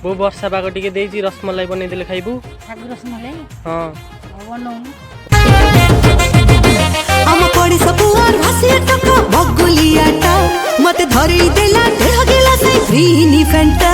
वो वर्षा पाग टिके देइछि रसमलाई बनै देले खाइबू खाबु रसमलाई हां बनौनु हम पड़ी सब और हसिया टका बगुलियाटा मते धरि देला देह गेला से फ्री नि फंटा